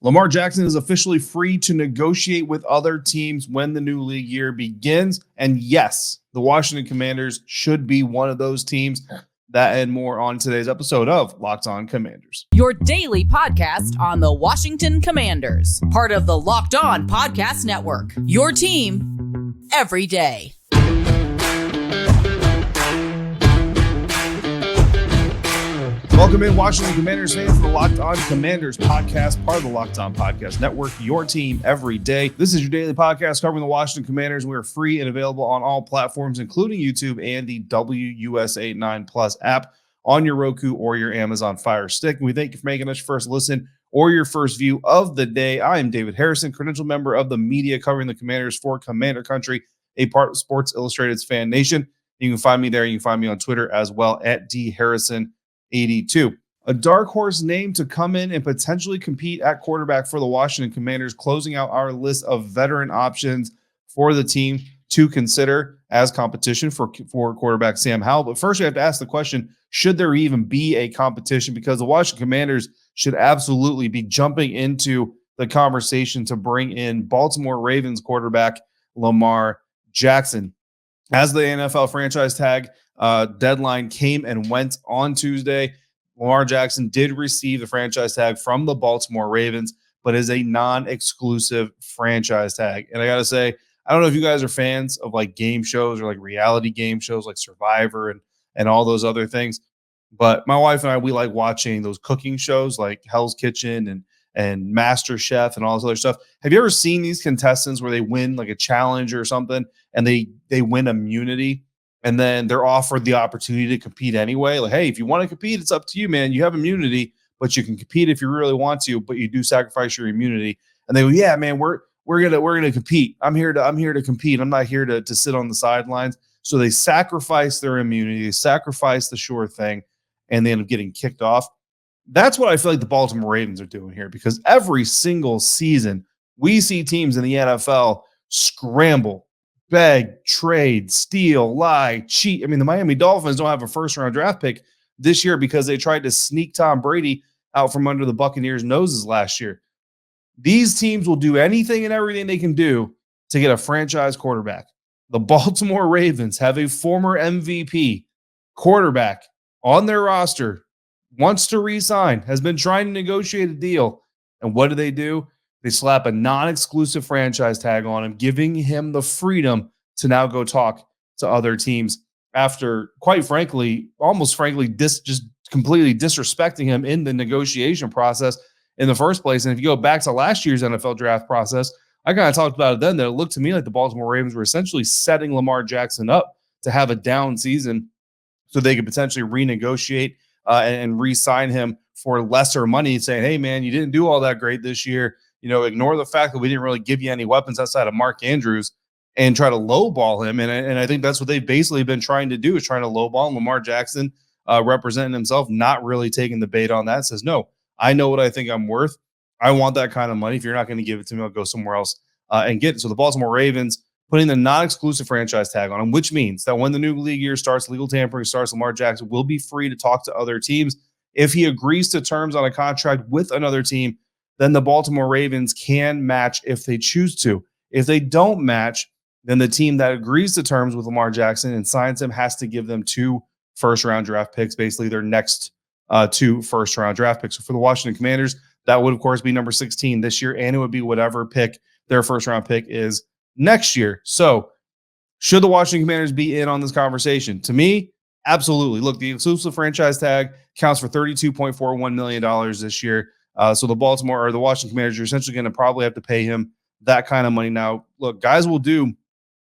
Lamar Jackson is officially free to negotiate with other teams when the new league year begins. And yes, the Washington Commanders should be one of those teams. That and more on today's episode of Locked On Commanders. Your daily podcast on the Washington Commanders, part of the Locked On Podcast Network. Your team every day. Welcome in, Washington Commanders fans, to the Locked On Commanders podcast, part of the Locked On Podcast Network, your team every day. This is your daily podcast covering the Washington Commanders. We are free and available on all platforms, including YouTube and the WUSA 9 Plus app on your Roku or your Amazon Fire Stick. And we thank you for making us your first listen or your first view of the day. I am David Harrison, credentialed member of the media covering the Commanders for Commander Country, a part of Sports Illustrated's FanNation. You can find me there. You can find me on Twitter as well at DHarrison82. A dark horse name to come in and potentially compete at quarterback for the Washington Commanders, closing out our list of veteran options for the team to consider as competition for quarterback Sam Howell. But first, we have to ask the question, should there even be a competition? Because the Washington Commanders should absolutely be jumping into the conversation to bring in Baltimore Ravens quarterback Lamar Jackson. As the NFL franchise tag deadline came and went on Tuesday, Lamar Jackson did receive the franchise tag from the Baltimore Ravens, but is a non-exclusive franchise tag. And I got to say, I don't know if you guys are fans of like game shows or like reality game shows like Survivor and all those other things, but my wife and I, we like watching those cooking shows like Hell's Kitchen and Master Chef and all this other stuff. Have you ever seen these contestants where they win like a challenge or something and they win immunity and then they're offered the opportunity to compete anyway? Like, hey, if you want to compete, it's up to you, man. You have immunity, but you can compete if you really want to, but you do sacrifice your immunity. And they go, yeah, man, we're gonna compete. I'm here to compete. I'm not here to sit on the sidelines. So they sacrifice their immunity, they sacrifice the sure thing, and they end up getting kicked off. That's what I feel like the Baltimore Ravens are doing here, because every single season we see teams in the NFL scramble, beg, trade, steal, lie, cheat. I mean, the Miami Dolphins don't have a first-round draft pick this year because they tried to sneak Tom Brady out from under the Buccaneers' noses last year. These teams will do anything and everything they can do to get a franchise quarterback. The Baltimore Ravens have a former MVP quarterback on their roster, wants to re-sign, has been trying to negotiate a deal. And what do? They slap a non-exclusive franchise tag on him, giving him the freedom to now go talk to other teams after, quite frankly, almost frankly, just completely disrespecting him in the negotiation process in the first place. And if you go back to last year's NFL draft process, I kind of talked about it then, that it looked to me like the Baltimore Ravens were essentially setting Lamar Jackson up to have a down season so they could potentially renegotiate and re-sign him for lesser money, saying, hey, man, you didn't do all that great this year. You know, ignore the fact that we didn't really give you any weapons outside of Mark Andrews and try to lowball him. And I think that's what they've basically been trying to do, is trying to lowball Lamar Jackson, representing himself, not really taking the bait on that. Says, no, I know what I think I'm worth. I want that kind of money. If you're not going to give it to me, I'll go somewhere else and get it. So the Baltimore Ravens putting the non-exclusive franchise tag on him, which means that when the new league year starts, legal tampering starts, Lamar Jackson will be free to talk to other teams. If he agrees to terms on a contract with another team, then the Baltimore Ravens can match if they choose to. If they don't match, then the team that agrees to terms with Lamar Jackson and signs him has to give them 2 first-round draft picks, basically their next 2 first-round draft picks. So for the Washington Commanders, that would, of course, be number 16 this year, and it would be whatever pick their first-round pick is next year. So should the Washington Commanders be in on this conversation? To me, absolutely. Look, the exclusive franchise tag counts for $32.41 million this year. So the Washington Commanders are essentially going to probably have to pay him that kind of money. Now, look, guys will do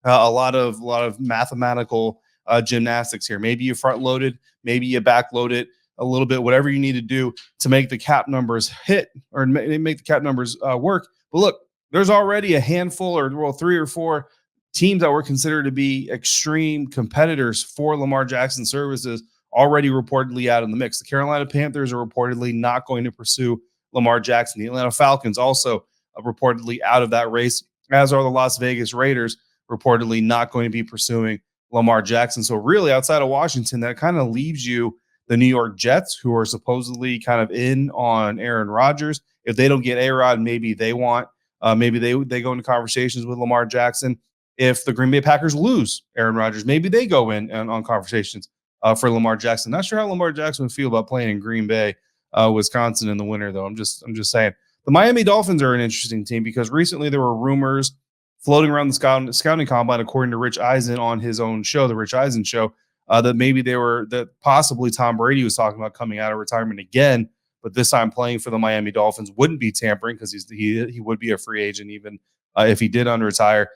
a lot of mathematical gymnastics here. Maybe you front loaded, maybe you back load it a little bit, whatever you need to do to make the cap numbers hit or make the cap numbers work. But look, there's already a handful or 3 or 4 teams that were considered to be extreme competitors for Lamar Jackson services already reportedly out in the mix. The Carolina Panthers are reportedly not going to pursue Lamar Jackson. The Atlanta Falcons also reportedly out of that race, as are the Las Vegas Raiders, reportedly not going to be pursuing Lamar Jackson. So really, outside of Washington, that kind of leaves you the New York Jets, who are supposedly kind of in on Aaron Rodgers, If they don't get A-Rod, maybe they they go into conversations with Lamar Jackson. If the Green Bay Packers lose Aaron Rodgers, maybe they go in on conversations for Lamar Jackson. Not sure how Lamar Jackson would feel about playing in Green Bay, Wisconsin in the winter, though. I'm just saying. The Miami Dolphins are an interesting team because recently there were rumors floating around the scouting combine, according to Rich Eisen on his own show, the Rich Eisen Show, that possibly Tom Brady was talking about coming out of retirement again, but this time playing for the Miami Dolphins wouldn't be tampering because he would be a free agent even if he did unretire.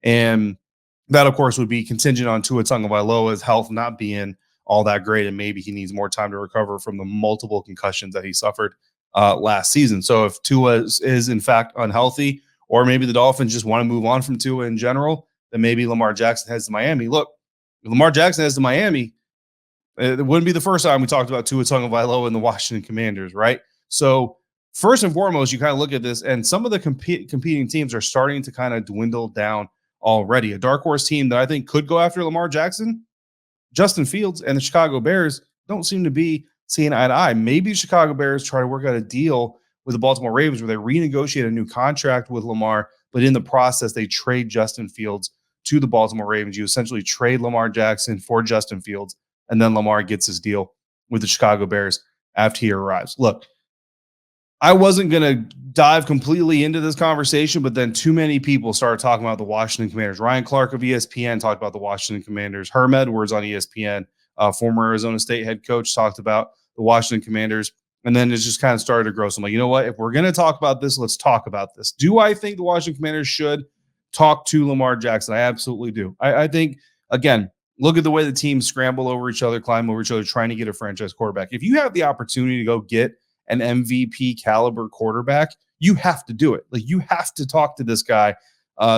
And that, of course, would be contingent on Tua Tagovailoa's health not being all that great, and maybe he needs more time to recover from the multiple concussions that he suffered last season. So if Tua is in fact unhealthy, or maybe the Dolphins just want to move on from Tua in general, then maybe Lamar Jackson heads to Miami. Look, if Lamar Jackson heads to Miami, it wouldn't be the first time we talked about Tua Tagovailoa and the Washington Commanders, right? So first and foremost, you kind of look at this, and some of the competing teams are starting to kind of dwindle down already. A dark horse team that I think could go after Lamar Jackson, Justin Fields, and the Chicago Bears don't seem to be seeing eye to eye. Maybe the Chicago Bears try to work out a deal with the Baltimore Ravens where they renegotiate a new contract with Lamar, but in the process, they trade Justin Fields to the Baltimore Ravens. You essentially trade Lamar Jackson for Justin Fields, and then Lamar gets his deal with the Chicago Bears after he arrives. Look, I wasn't going to dive completely into this conversation, but then too many people started talking about the Washington Commanders. Ryan Clark of ESPN talked about the Washington Commanders. Herm Edwards on ESPN, former Arizona State head coach, talked about the Washington Commanders. And then it just kind of started to grow. So I'm like, you know what? If we're going to talk about this, let's talk about this. Do I think the Washington Commanders should talk to Lamar Jackson? I absolutely do. I think, again, look at the way the teams scramble over each other, climb over each other, trying to get a franchise quarterback. If you have the opportunity to go get an MVP caliber quarterback, you have to do it. Like, you have to talk to this guy.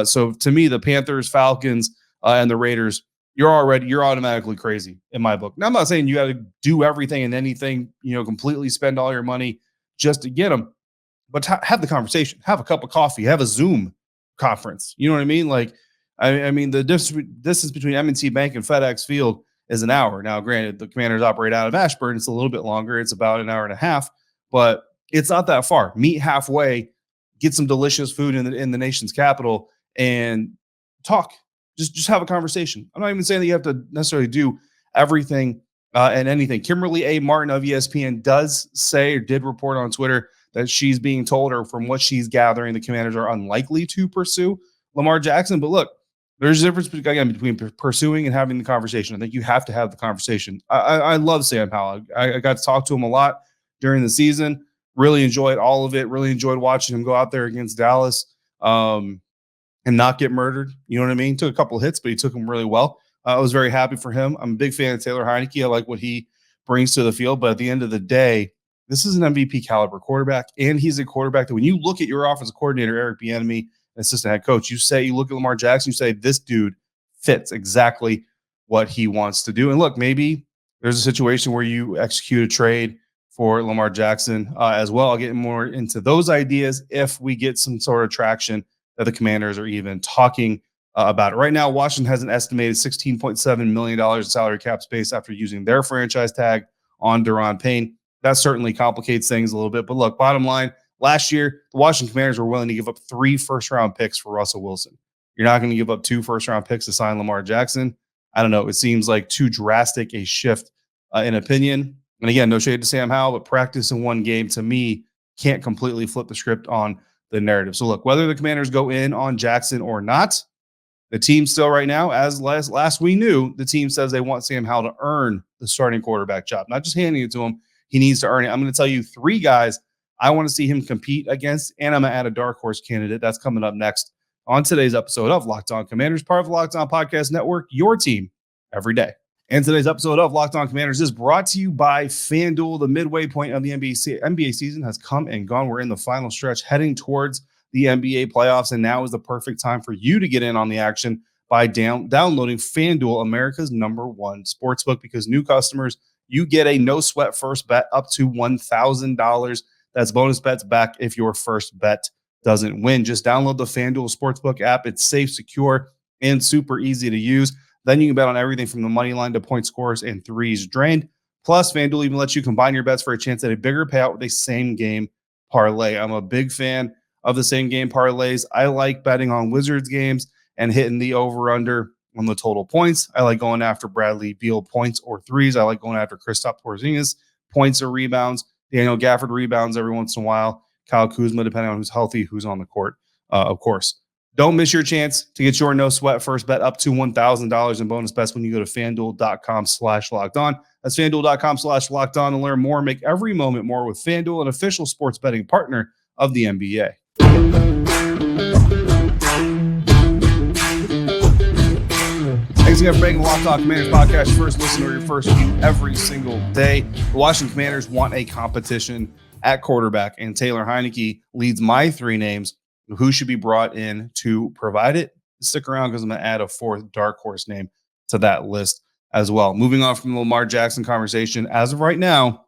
So to me, the Panthers, Falcons, and the Raiders, you're automatically crazy in my book. Now, I'm not saying you got to do everything and anything, completely spend all your money just to get them, but have the conversation, have a cup of coffee, have a Zoom conference. You know what I mean? Like, I mean, the distance between M&T Bank and FedEx Field is an hour. Now, granted, the Commanders operate out of Ashburn. It's a little bit longer. It's about an hour and a half, but it's not that far. Meet halfway, get some delicious food in the nation's capital, and talk. Just have a conversation. I'm not even saying that you have to necessarily do everything and anything. Kimberly A. Martin of ESPN did report on Twitter that she's being told, or from what she's gathering, the Commanders are unlikely to pursue Lamar Jackson. But look, there's a difference between pursuing and having the conversation. I think you have to have the conversation. I love Sam Howell. I got to talk to him a lot during the season. Really enjoyed all of it. Really enjoyed watching him go out there against Dallas and not get murdered. You know what I mean? Took a couple of hits, but he took them really well. I was very happy for him. I'm a big fan of Taylor Heinicke. I like what he brings to the field. But at the end of the day, this is an MVP caliber quarterback, and he's a quarterback that when you look at your offensive coordinator, Eric Bieniemy, assistant head coach, you look at Lamar Jackson, you say, this dude fits exactly what he wants to do. And look, maybe there's a situation where you execute a trade for Lamar Jackson as well. I'll get more into those ideas if we get some sort of traction that the Commanders are even talking about it. Right now, Washington has an estimated $16.7 million in salary cap space after using their franchise tag on Daron Payne. That certainly complicates things a little bit. But look, bottom line, last year, the Washington Commanders were willing to give up 3 first-round picks for Russell Wilson. You're not going to give up 2 first-round picks to sign Lamar Jackson. I don't know. It seems like too drastic a shift in opinion. And again, no shade to Sam Howell, but practice in one game, to me, can't completely flip the script on the narrative. So look, whether the Commanders go in on Jackson or not, the team still right now, as last we knew, the team says they want Sam Howell to earn the starting quarterback job, not just handing it to him. He needs to earn it. I'm going to tell you 3 guys I want to see him compete against, and I'm going to add a dark horse candidate. That's coming up next on today's episode of Locked On Commanders, part of the Locked On Podcast Network, your team every day. And today's episode of Locked On Commanders is brought to you by FanDuel. The midway point of the NBA season has come and gone. We're in the final stretch heading towards the NBA playoffs, and now is the perfect time for you to get in on the action by downloading FanDuel, America's #1 sportsbook, because new customers, you get a no-sweat first bet up to $1,000. That's bonus bets back if your first bet doesn't win. Just download the FanDuel Sportsbook app. It's safe, secure, and super easy to use. Then you can bet on everything from the money line to point scores and threes drained. Plus, FanDuel even lets you combine your bets for a chance at a bigger payout with a same-game parlay. I'm a big fan of the same game parlays. I like betting on Wizards games and hitting the over-under on the total points. I like going after Bradley Beal points or threes. I like going after Kristaps Porzingis points or rebounds. Daniel Gafford rebounds every once in a while. Kyle Kuzma, depending on who's healthy, who's on the court, of course. Don't miss your chance to get your no sweat first bet up to $1,000 in bonus bets when you go to FanDuel.com/lockedon. That's FanDuel.com/lockedon to learn more. Make every moment more with FanDuel, an official sports betting partner of the NBA. Thanks again for making the Locked On Commanders podcast your first listen or your first view every single day. The Washington Commanders want a competition at quarterback, and Taylor Heinicke leads my three names who should be brought in to provide it. Stick around because I'm going to add a fourth dark horse name to that list as well. Moving on from the Lamar Jackson conversation, as of right now,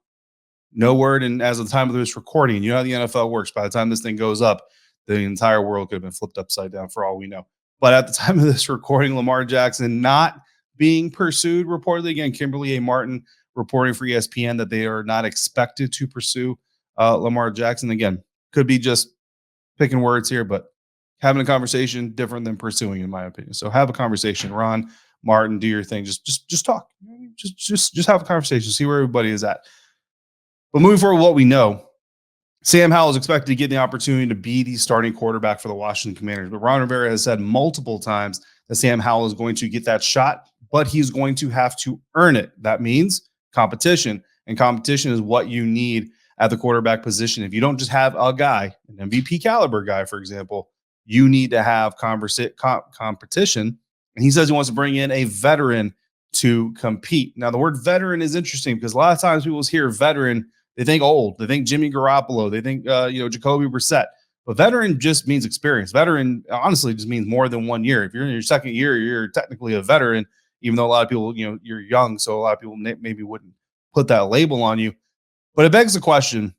no word, and as of the time of this recording, you know how the NFL works. By the time this thing goes up, the entire world could have been flipped upside down for all we know. But at the time of this recording, Lamar Jackson not being pursued, reportedly. Again, Kimberly A. Martin reporting for ESPN that they are not expected to pursue Lamar Jackson. Again, could be just picking words here, but having a conversation different than pursuing, in my opinion. So have a conversation. Ron, Martin, do your thing. Just talk. Just have a conversation. See where everybody is at. But moving forward, what we know, Sam Howell is expected to get the opportunity to be the starting quarterback for the Washington Commanders. But Ron Rivera has said multiple times that Sam Howell is going to get that shot, but he's going to have to earn it. That means competition. And competition is what you need at the quarterback position. If you don't just have a guy, an MVP caliber guy, for example, you need to have competition. And he says he wants to bring in a veteran to compete. Now, the word veteran is interesting because a lot of times people hear veteran, they think old, they think Jimmy Garoppolo, they think Jacoby Brissett. But veteran just means experience. Veteran honestly just means more than 1 year. If you're in your second year, you're technically a veteran, even though a lot of people, you're young, so a lot of people maybe wouldn't put that label on you. But it begs the question,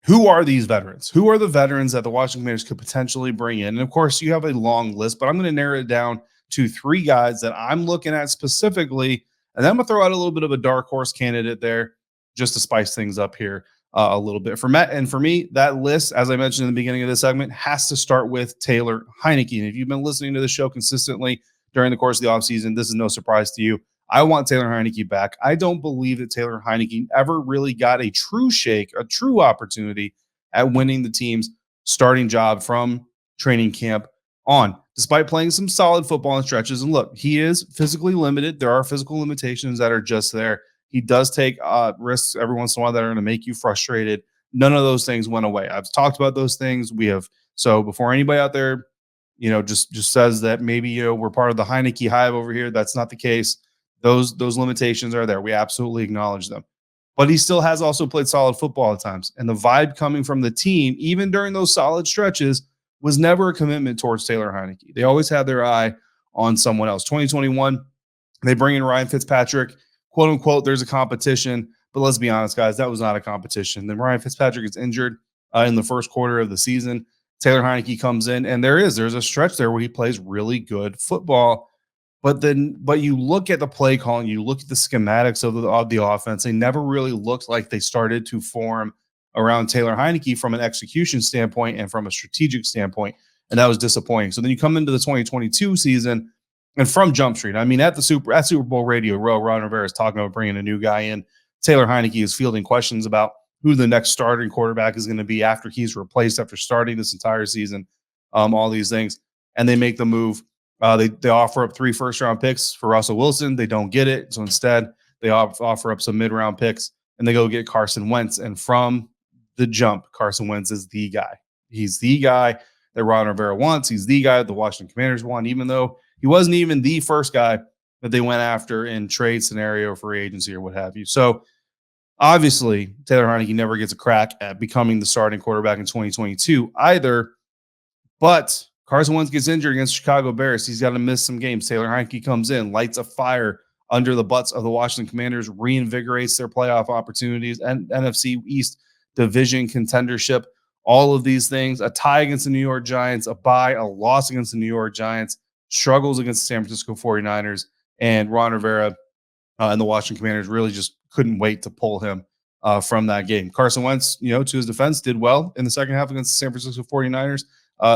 who are these veterans? Who are the veterans that the Washington Commanders could potentially bring in? And of course, you have a long list, but I'm going to narrow it down to three guys that I'm looking at specifically. And then I'm going to throw out a little bit of a dark horse candidate there just to spice things up here a little bit. For me, that list, as I mentioned in the beginning of this segment, has to start with Taylor Heinicke. And if you've been listening to the show consistently during the course of the offseason, this is no surprise to you. I want Taylor Heinicke back. I don't believe that Taylor Heinicke ever really got a true shake, a true opportunity at winning the team's starting job from training camp on, despite playing some solid football in stretches. And look, he is physically limited. There are physical limitations that are just there. He does take risks every once in a while that are going to make you frustrated. None of those things went away. I've talked about those things. So before anybody out there, just says that maybe, we're part of the Heinicke hive over here. That's not the case. Those limitations are there. We absolutely acknowledge them. But he still has also played solid football at times. And the vibe coming from the team, even during those solid stretches, was never a commitment towards Taylor Heinicke. They always had their eye on someone else. 2021, they bring in Ryan Fitzpatrick. Quote unquote, there's a competition. But let's be honest, guys, that was not a competition. Then Ryan Fitzpatrick gets injured in the first quarter of the season. Taylor Heinicke comes in, and there's a stretch there where he plays really good football. But you look at the play calling, you look at the schematics of the offense. They never really looked like they started to form around Taylor Heinicke from an execution standpoint and from a strategic standpoint, and that was disappointing. So then you come into the 2022 season, and from Jump Street, I mean, at Super Bowl Radio Row, Ron Rivera is talking about bringing a new guy in. Taylor Heinicke is fielding questions about who the next starting quarterback is going to be after he's replaced after starting this entire season, all these things, and they make the move. They offer up 3 first-round picks for Russell Wilson. They don't get it. So instead, they offer up some mid-round picks, and they go get Carson Wentz. And from the jump, Carson Wentz is the guy. He's the guy that Ron Rivera wants. He's the guy that the Washington Commanders want, even though he wasn't even the first guy that they went after in trade scenario, free agency, or what have you. So obviously, Taylor Heinicke never gets a crack at becoming the starting quarterback in 2022 either, but Carson Wentz gets injured against Chicago Bears. He's got to miss some games. Taylor Heinicke comes in, lights a fire under the butts of the Washington Commanders, reinvigorates their playoff opportunities and NFC East division contendership. All of these things, a tie against the New York Giants, a bye, a loss against the New York Giants, struggles against the San Francisco 49ers, and Ron Rivera and the Washington Commanders really just couldn't wait to pull him from that game. Carson Wentz, to his defense, did well in the second half against the San Francisco 49ers,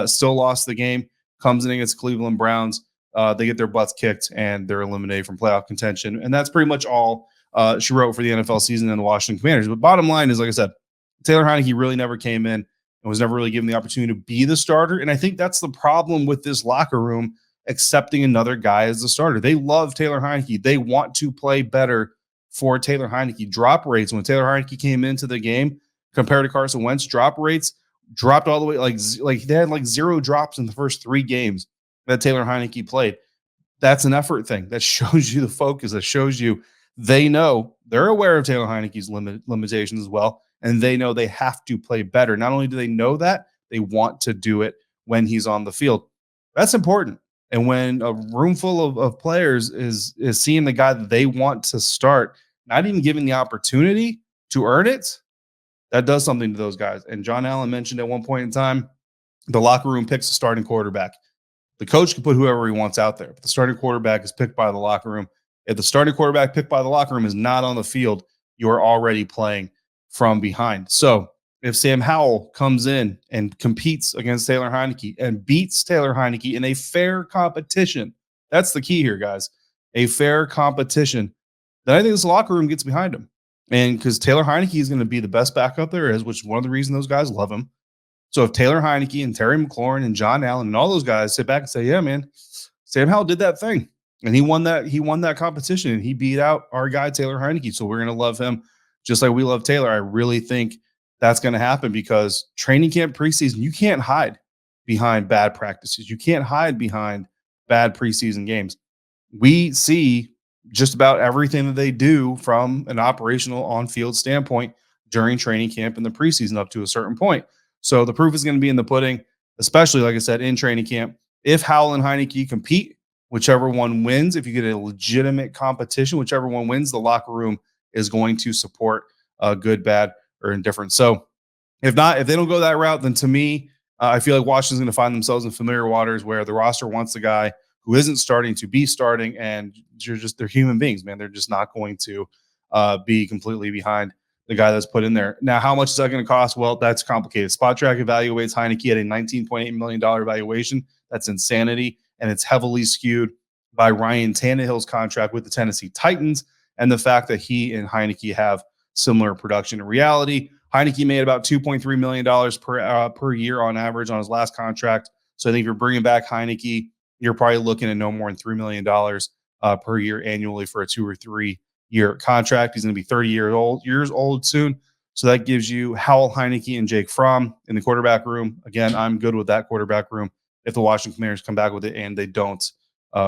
still lost the game, comes in against Cleveland Browns. They get their butts kicked and they're eliminated from playoff contention. And that's pretty much all she wrote for the NFL season and the Washington Commanders. But bottom line is, like I said, Taylor Heinicke really never came in and was never really given the opportunity to be the starter. And I think that's the problem with this locker room accepting another guy as the starter. They love Taylor Heinicke. They want to play better for Taylor Heinicke. Drop rates when Taylor Heinicke came into the game compared to Carson Wentz, drop rates dropped all the way. Like they had like 0 drops in the first 3 games that Taylor Heinicke played. That's an effort thing. That shows you the focus. That shows you they know, they're aware of Taylor Heinicke's limitations as well. And they know they have to play better. Not only do they know that, they want to do it when he's on the field. That's important. And when a room full of players is seeing the guy that they want to start, not even giving the opportunity to earn it, that does something to those guys. And John Allen mentioned at one point in time, the locker room picks a starting quarterback. The coach can put whoever he wants out there, but the starting quarterback is picked by the locker room. If the starting quarterback picked by the locker room is not on the field, you are already playing from behind. So if Sam Howell comes in and competes against Taylor Heinicke and beats Taylor Heinicke in a fair competition, that's the key here, guys, a fair competition, then I think this locker room gets behind him. And because Taylor Heinicke is going to be the best backup there is, which is one of the reasons those guys love him. So if Taylor Heinicke and Terry McLaurin and John Allen and all those guys sit back and say, yeah, man, Sam Howell did that thing. And he won that competition and he beat out our guy, Taylor Heinicke. So we're going to love him just like we love Taylor. I really think that's going to happen because training camp preseason, you can't hide behind bad practices. You can't hide behind bad preseason games. We see just about everything that they do from an operational on-field standpoint during training camp and the preseason up to a certain point. So the proof is going to be in the pudding, especially, like I said, in training camp. If Howell and Heinicke compete, whichever one wins, if you get a legitimate competition, whichever one wins, the locker room is going to support good, bad, or indifferent. So if they don't go that route, then to me, I feel like Washington's going to find themselves in familiar waters where the roster wants a guy who isn't starting to be starting, and they're human beings, man. They're just not going to be completely behind the guy that's put in there. Now, how much is that going to cost? Well, that's complicated. Spot Track evaluates Heinicke at a $19.8 million valuation. That's insanity, and it's heavily skewed by Ryan Tannehill's contract with the Tennessee Titans and the fact that he and Heinicke have similar production. In reality, Heinicke made about $2.3 million per year on average on his last contract. So I think if you're bringing back Heinicke, you're probably looking at no more than $3 million per year annually for a 2 or 3 year contract. He's going to be 30 years old soon. So that gives you Howell, Heinicke, and Jake Fromm in the quarterback room. Again, I'm good with that quarterback room if the Washington Commanders come back with it and they don't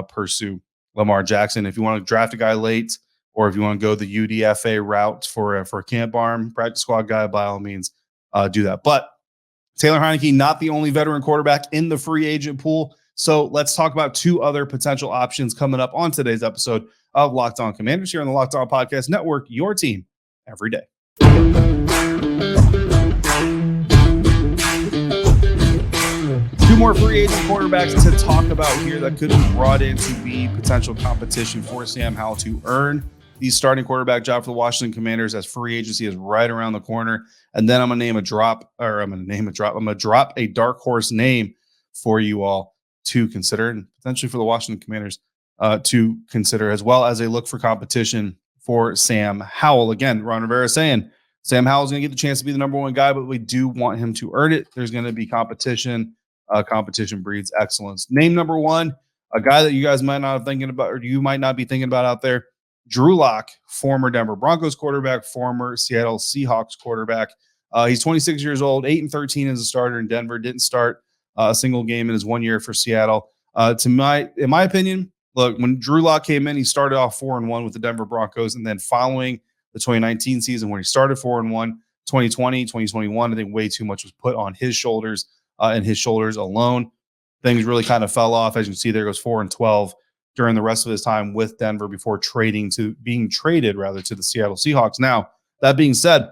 pursue Lamar Jackson. If you want to draft a guy late, or if you want to go the UDFA route for a camp arm, practice squad guy, by all means, do that. But Taylor Heinicke, not the only veteran quarterback in the free agent pool. So let's talk about 2 other potential options coming up on today's episode of Locked On Commanders here on the Locked On Podcast Network, your team every day. 2 more free agent quarterbacks to talk about here that could be brought in to be potential competition for Sam Howell to earn the starting quarterback job for the Washington Commanders as free agency is right around the corner. And then I'm going to drop a dark horse name for you all to consider, and potentially for the Washington Commanders to consider, as well as they look for competition for Sam Howell. Again, Ron Rivera saying Sam Howell's going to get the chance to be the number 1 guy, but we do want him to earn it. There's going to be competition. Competition breeds excellence. Name number 1, a guy that you guys might not have thinking about, or you might not be thinking about out there, Drew Lock, former Denver Broncos quarterback, former Seattle Seahawks quarterback. He's 26 years old, 8-13 as a starter in Denver. Didn't start a single game in his 1 year for Seattle. In my opinion, look, when Drew Lock came in, he started off 4-1 with the Denver Broncos, and then following the 2019 season when he started 4-1, 2020, 2021, I think way too much was put on his shoulders and his shoulders alone. Things really kind of fell off. As you can see, there goes 4-12 during the rest of his time with Denver before being traded to the Seattle Seahawks. Now, that being said,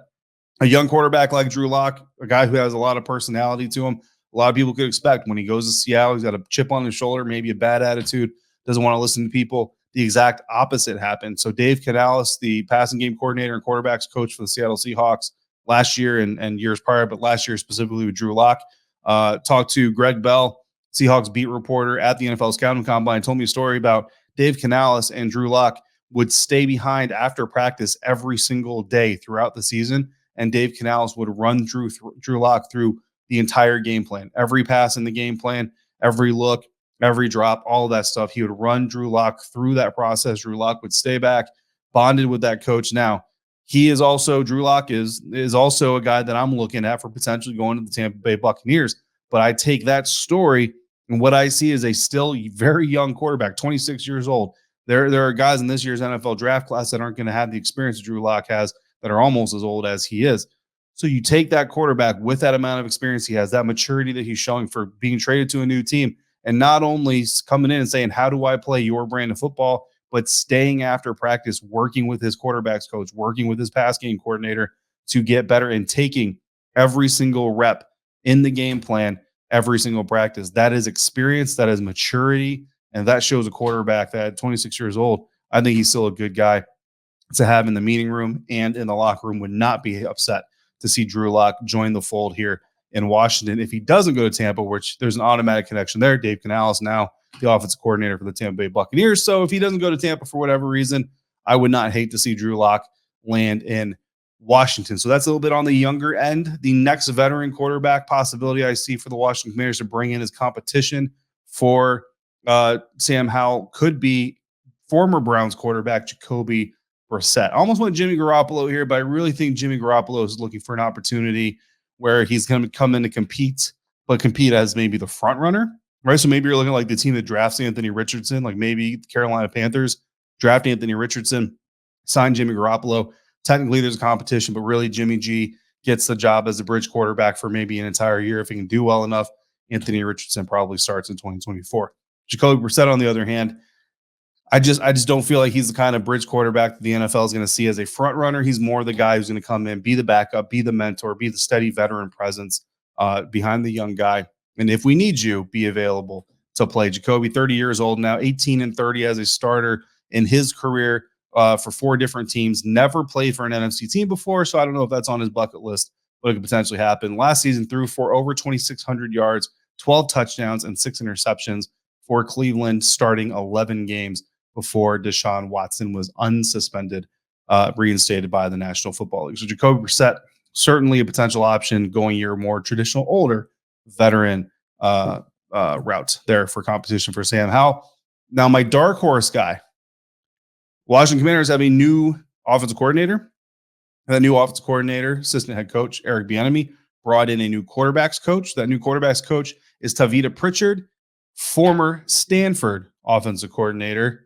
a young quarterback like Drew Lock, a guy who has a lot of personality to him, a lot of people could expect when he goes to Seattle, he's got a chip on his shoulder, maybe a bad attitude, doesn't want to listen to people. the exact opposite happened. So Dave Canales, the passing game coordinator and quarterbacks coach for the Seattle Seahawks last year and years prior, but last year specifically with Drew Lock, talked to Greg Bell, Seahawks beat reporter at the NFL Scouting Combine, told me a story about Dave Canales and Drew Lock would stay behind after practice every single day throughout the season, and Dave Canales would run Drew Lock through the entire game plan, every pass in the game plan, every look, every drop, all of that stuff. He would run Drew Lock through that process. Drew Lock would stay back, bonded with that coach. Now, Drew Lock is also a guy that I'm looking at for potentially going to the Tampa Bay Buccaneers. But I take that story and what I see is a still very young quarterback, 26 years old. There are guys in this year's NFL draft class that aren't going to have the experience that Drew Lock has that are almost as old as he is. So you take that quarterback with that amount of experience he has, that maturity that he's showing for being traded to a new team, and not only coming in and saying, how do I play your brand of football, but staying after practice, working with his quarterbacks coach, working with his pass game coordinator to get better and taking every single rep in the game plan, every single practice. That is experience, that is maturity, and that shows a quarterback that at 26 years old, I think he's still a good guy to have in the meeting room and in the locker room. Would not be upset to see Drew Lock join the fold here in Washington. If he doesn't go to Tampa, which there's an automatic connection there, Dave Canales now the offensive coordinator for the Tampa Bay Buccaneers. So if he doesn't go to Tampa for whatever reason, I would not hate to see Drew Lock land in Washington. So that's a little bit on the younger end. The next veteran quarterback possibility I see for the Washington Commanders to bring in as competition for Sam Howell could be former Browns quarterback Jacoby Brissett. I almost went Jimmy Garoppolo here, but I really think Jimmy Garoppolo is looking for an opportunity where he's going to come in to compete, but compete as maybe the front runner, right? So maybe you're looking like the team that drafts Anthony Richardson, like maybe the Carolina Panthers draft Anthony Richardson, sign Jimmy Garoppolo. Technically, there's a competition, but really Jimmy G gets the job as a bridge quarterback for maybe an entire year. If he can do well enough, Anthony Richardson probably starts in 2024. Jacoby Brissett, on the other hand, I just don't feel like he's the kind of bridge quarterback that the NFL is going to see as a front runner. He's more the guy who's going to come in, be the backup, be the mentor, be the steady veteran presence behind the young guy. And if we need you, be available to play. Jacoby, 30 years old now, 18-30 as a starter in his career for 4 different teams. Never played for an NFC team before, so I don't know if that's on his bucket list, but it could potentially happen. Last season, threw for over 2,600 yards, 12 touchdowns, and 6 interceptions for Cleveland, starting 11 games before Deshaun Watson was unsuspended, reinstated by the National Football League. So Jacoby Brissett, certainly a potential option going your more traditional, older veteran route there for competition for Sam Howell. Now, my dark horse guy, Washington Commanders have a new offensive coordinator. That new offensive coordinator, assistant head coach Eric Bieniemy, brought in a new quarterbacks coach. That new quarterbacks coach is Tavita Pritchard, former Stanford offensive coordinator.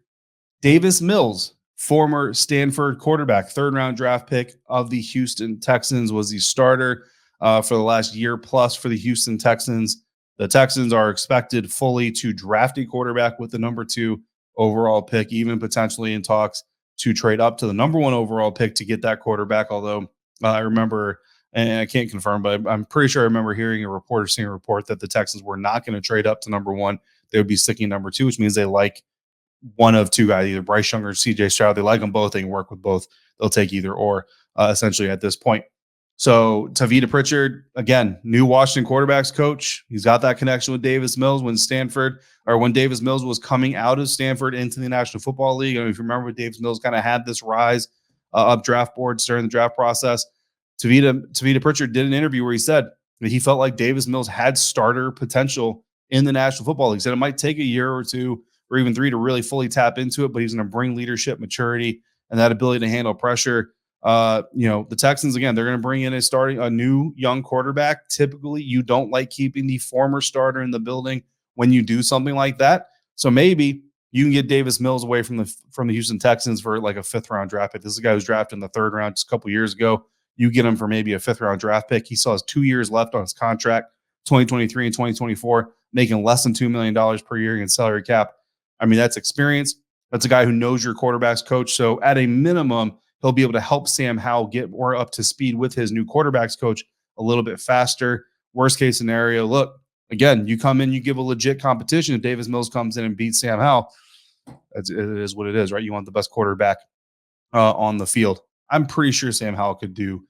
Davis Mills, former Stanford quarterback, 3rd-round draft pick of the Houston Texans, was the starter for the last year plus for the Houston Texans. The Texans are expected fully to draft a quarterback with the number 2 overall pick, even potentially in talks to trade up to the number 1 overall pick to get that quarterback. Although I remember, and I can't confirm, but I'm pretty sure I remember hearing a report or seeing a report that the Texans were not going to trade up to number 1. They would be sticking number 2, which means they like one of 2 guys, either Bryce Young or CJ Stroud. They like them both. They can work with both. They'll take either or, essentially, at this point. So Tavita Pritchard, again, new Washington quarterbacks coach. He's got that connection with Davis Mills when Davis Mills was coming out of Stanford into the National Football League. I mean, if you remember, Davis Mills kind of had this rise up draft boards during the draft process. Tavita Pritchard did an interview where he said that he felt like Davis Mills had starter potential in the National Football League. He said it might take a year or 2 or even 3 to really fully tap into it, but he's going to bring leadership, maturity, and that ability to handle pressure. The Texans, again, they're going to bring in a new young quarterback. Typically, you don't like keeping the former starter in the building when you do something like that. So maybe you can get Davis Mills away from the Houston Texans for like a 5th-round draft pick. This is a guy who's drafted in the 3rd round just a couple years ago. You get him for maybe a 5th-round draft pick. He still has 2 years left on his contract, 2023 and 2024, making less than $2 million per year in salary cap. I mean, that's experience. That's a guy who knows your quarterbacks coach. So at a minimum, he'll be able to help Sam Howell get more up to speed with his new quarterbacks coach a little bit faster. Worst case scenario, look, again, you come in, you give a legit competition. If Davis Mills comes in and beats Sam Howell, It is what it is, right? You want the best quarterback on the field. I'm pretty sure Sam Howell could do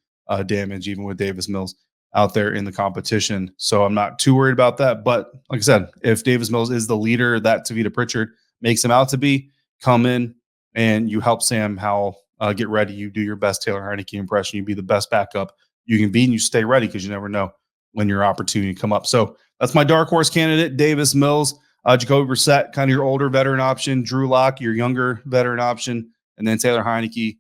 damage even with Davis Mills out there in the competition. So I'm not too worried about that. But like I said, if Davis Mills is the leader that Tavita Pritchard makes him out to be, come in and you help Sam Howell get ready. You do your best Taylor Heinicke impression. You be the best backup you can be, and you stay ready because you never know when your opportunity come up. So that's my dark horse candidate, Davis Mills. Jacoby Brissett, kind of your older veteran option. Drew Lock, your younger veteran option. And then Taylor Heinicke,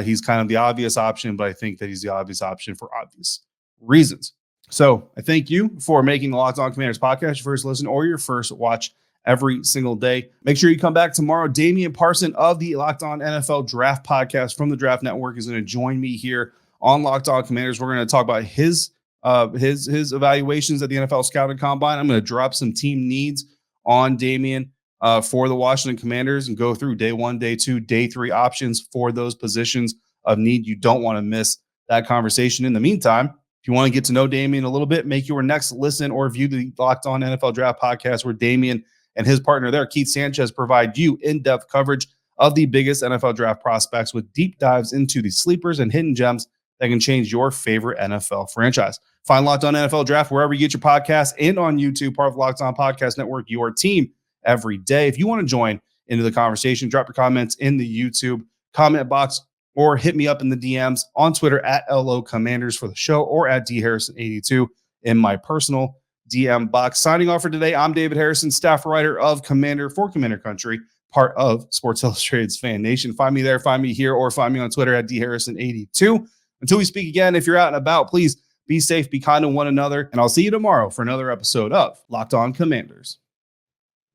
he's kind of the obvious option, but I think that he's the obvious option for obvious reasons. So I thank you for making the Locked On Commanders podcast your first listen or your first watch every single day. Make sure you come back tomorrow. Damian Parson of the Locked On NFL Draft podcast from the Draft Network is going to join me here on Locked On Commanders. We're going to talk about his evaluations at the NFL Scouting Combine. I'm going to drop some team needs on Damian for the Washington Commanders and go through day 1, day 2, day 3 options for those positions of need. You don't want to miss that conversation. In the meantime, if you want to get to know Damian a little bit, make your next listen or view the Locked On NFL Draft podcast where Damian and his partner there, Keith Sanchez, provide you in-depth coverage of the biggest NFL draft prospects with deep dives into the sleepers and hidden gems that can change your favorite NFL franchise. Find Locked On NFL Draft wherever you get your podcasts and on YouTube, part of Locked On Podcast Network, your team every day. If you want to join into the conversation, drop your comments in the YouTube comment box or hit me up in the DMs on Twitter at LO Commanders for the show or at DHarrison82 in my personal DM box. Signing off for today, I'm David Harrison, staff writer of Commander for Commander Country, part of Sports Illustrated's FanNation. Find me there, find me here, or find me on Twitter at DHarrison82. Until we speak again, if you're out and about, please be safe, be kind to one another, and I'll see you tomorrow for another episode of Locked On Commanders.